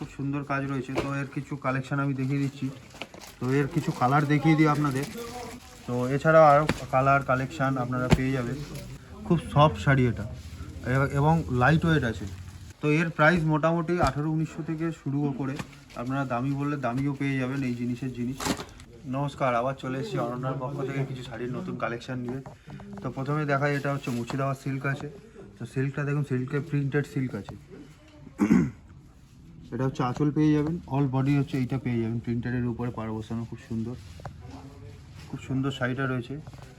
খুব সুন্দর কাজ রয়েছে। তো এর কিছু কালেকশান আমি দেখিয়ে দিচ্ছি। তো এর কিছু কালার দেখিয়ে দিই আপনাদের। তো এছাড়াও আরও কালার কালেকশান আপনারা পেয়ে যাবেন। খুব সফট শাড়ি এটা এবং লাইট ওয়েট আছে। তো এর প্রাইস মোটামুটি 1800-1900 থেকে শুরু করে আপনারা দামি বললে দামিও পেয়ে যাবেন এই জিনিস। নমস্কার, আবার চলে এসেছি অনন্যার পক্ষ থেকে কিছু শাড়ির নতুন কালেকশান নিয়ে। তো প্রথমে দেখাই, এটা হচ্ছে মুর্শিদাবাদ সিল্ক আছে। তো সিল্কটা দেখুন, সিল্কের প্রিন্টেড সিল্ক আছে। এটা হচ্ছে আঁচল পেয়ে যাবেন, অল বডি হচ্ছে এইটা পেয়ে যাবেন প্রিন্টারের উপরে পাড় বসানো। খুব সুন্দর শাড়িটা রয়েছে।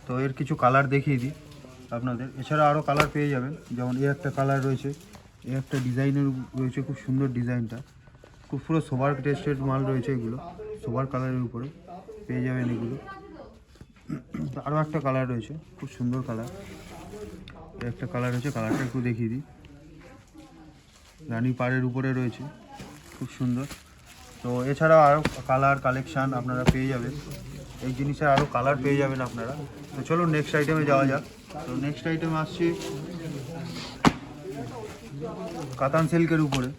তো এর কিছু কালার দেখিয়ে দিই আপনাদের। এছাড়া আরও কালার পেয়ে যাবেন, যেমন এ একটা কালার রয়েছে, এ একটা ডিজাইনের রয়েছে, খুব সুন্দর ডিজাইনটা। খুব পুরো সোবার টেস্টেড মাল রয়েছে, এগুলো সোবার কালারের উপরে পেয়ে যাবেন এগুলো। আরও একটা কালার রয়েছে, খুব সুন্দর কালার। একটা কালার রয়েছে, কালারটা একটু দেখিয়ে দিই। রানী পাড়ের উপরে রয়েছে, খুব সুন্দর। তো এছাড়াও আরও কালার কালেকশান আপনারা পেয়ে যাবেন, এই জিনিসের আরও কালার পেয়ে যাবেন আপনারা। তো চলুন নেক্সট আইটেমে যাওয়া যাক। তো নেক্সট আইটেম আসছি কাতান সিল্কের উপরে।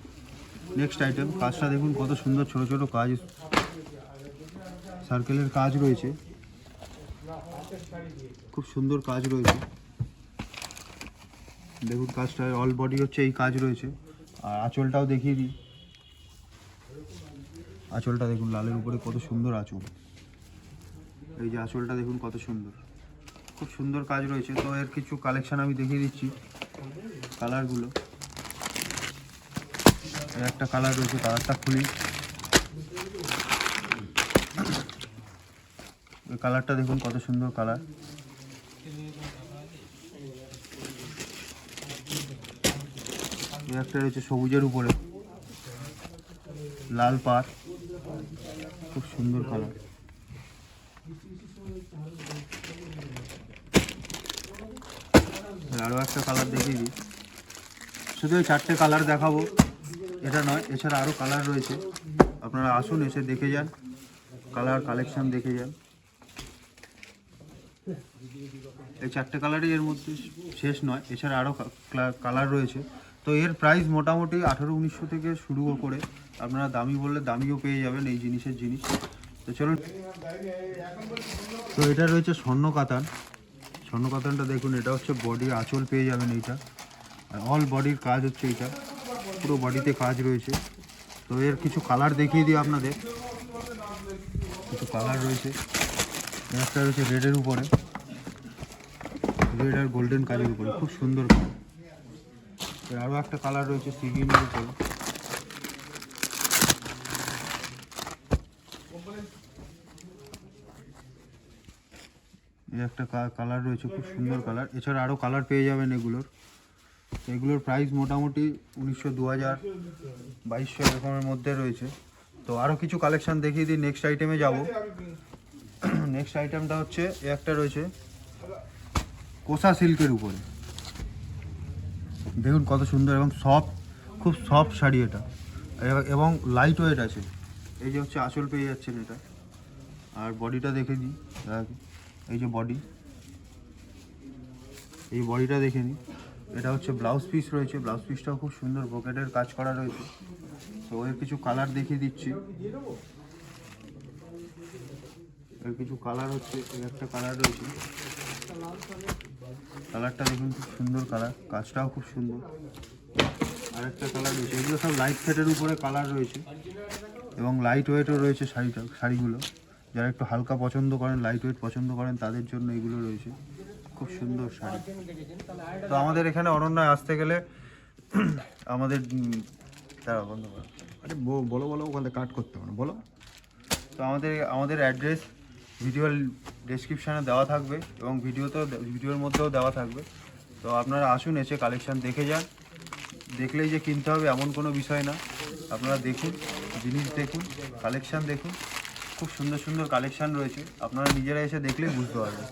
নেক্সট আইটেম, কাজটা দেখুন কত সুন্দর, ছোট ছোট কাজ, সার্কেলের কাজ রয়েছে, খুব সুন্দর কাজ রয়েছে। দেখুন কাজটা অল বডি হচ্ছে এই কাজ রয়েছে। আর আঁচলটাও দেখিয়ে দিই। আঁচলটা দেখুন লালের উপরে কত সুন্দর আঁচল। এই যে আঁচলটা দেখুন কত সুন্দর, খুব সুন্দর কাজ রয়েছে। তো এর কিছু কালেকশান আমি দেখিয়ে দিচ্ছি, কালারগুলো। এর একটা কালার রয়েছে, কালারটা খুলি। এই কালারটা দেখুন কত সুন্দর কালার। একটা রয়েছে সবুজের উপরে লাল পাড়, খুব সুন্দর কালার। আরও একটা কালার দেখিয়ে দিই। শুধু এই 4টে কালার দেখাবো এটা নয়, এছাড়া আরও কালার রয়েছে। আপনারা আসুন, এসে দেখে যান, কালার কালেকশান দেখে যান। এই 4টে কালারই এর মধ্যে শেষ নয়, এছাড়া আরও কালার রয়েছে। তো এর প্রাইস মোটামুটি 1800-1900 থেকে শুরু করে আপনারা দামি বললে দামিও পেয়ে যাবেন এই জিনিস। তো চলুন। তো এটা রয়েছে স্বর্ণ কাতানটা দেখুন, এটা হচ্ছে বডি, আঁচল পেয়ে যাবেন এইটা। আর অল বডির কাজ হচ্ছে এইটা, পুরো বডিতে কাজ রয়েছে। তো এর কিছু কালার দেখিয়ে দিই আপনাদের। কিছু কালার রয়েছে, একটা রয়েছে রেডের উপরে, রেড আর গোল্ডেন কাজের উপরে, খুব সুন্দর কালার। আরও একটা কালার রয়েছে সিগিনের উপরে। এই একটা কালার রয়েছে, খুব সুন্দর কালার। এছাড়া আরও কালার পেয়ে যাবেন এগুলোর প্রাইস মোটামুটি 1900, 2000, 2200 এরকমের মধ্যে রয়েছে। তো আরও কিছু কালেকশান দেখিয়ে দিই, নেক্সট আইটেমে যাব। নেক্সট আইটেমটা হচ্ছে একটা রয়েছে কোসা সিল্কের উপরে। দেখুন কত সুন্দর এবং খুব সফট শাড়ি এটা, এবং লাইট ওয়েট আছে। এই যে হচ্ছে আঁচল পেয়ে যাচ্ছেন এটা। আর বডিটা দেখে দিই, এই যে এই বডিটা দেখে নিই। এটা হচ্ছে ব্লাউজ পিস রয়েছে, ব্লাউজ পিসটাও খুব সুন্দর ব্রোকেটের কাজ করা রয়েছে। তো এর কিছু কালার দেখিয়ে দিচ্ছি। এর কিছু কালার হচ্ছে, এর একটা কালার রয়েছে, কালারটা দেখুন খুব সুন্দর কালার, কাজটাও খুব সুন্দর। আর একটা কালার রয়েছে, এগুলো সব লাইট ফেটের উপরে কালার রয়েছে এবং লাইট ওয়েটও রয়েছে শাড়িগুলো। যারা একটু হালকা পছন্দ করেন, লাইট ওয়েট পছন্দ করেন, তাদের জন্য এগুলো রয়েছে, খুব সুন্দর শাড়ি। তো আমাদের এখানে অনন্যায় আসতে গেলে আমাদের বন্ধ করা, আরে বলো ওখানে কাট করতে হবে না, বলো। তো আমাদের অ্যাড্রেস ভিডিওর ডেসক্রিপশানে দেওয়া থাকবে এবং ভিডিওর মধ্যেও দেওয়া থাকবে। তো আপনারা আসুন, এসে কালেকশান দেখে যান। দেখলেই যে কিনতে হবে এমন কোনো বিষয় না, আপনারা দেখুন, জিনিস দেখুন, কালেকশান দেখুন। খুব সুন্দর কালেকশান রয়েছে, আপনারা নিজেরা এসে দেখলেই বুঝতে পারবেন।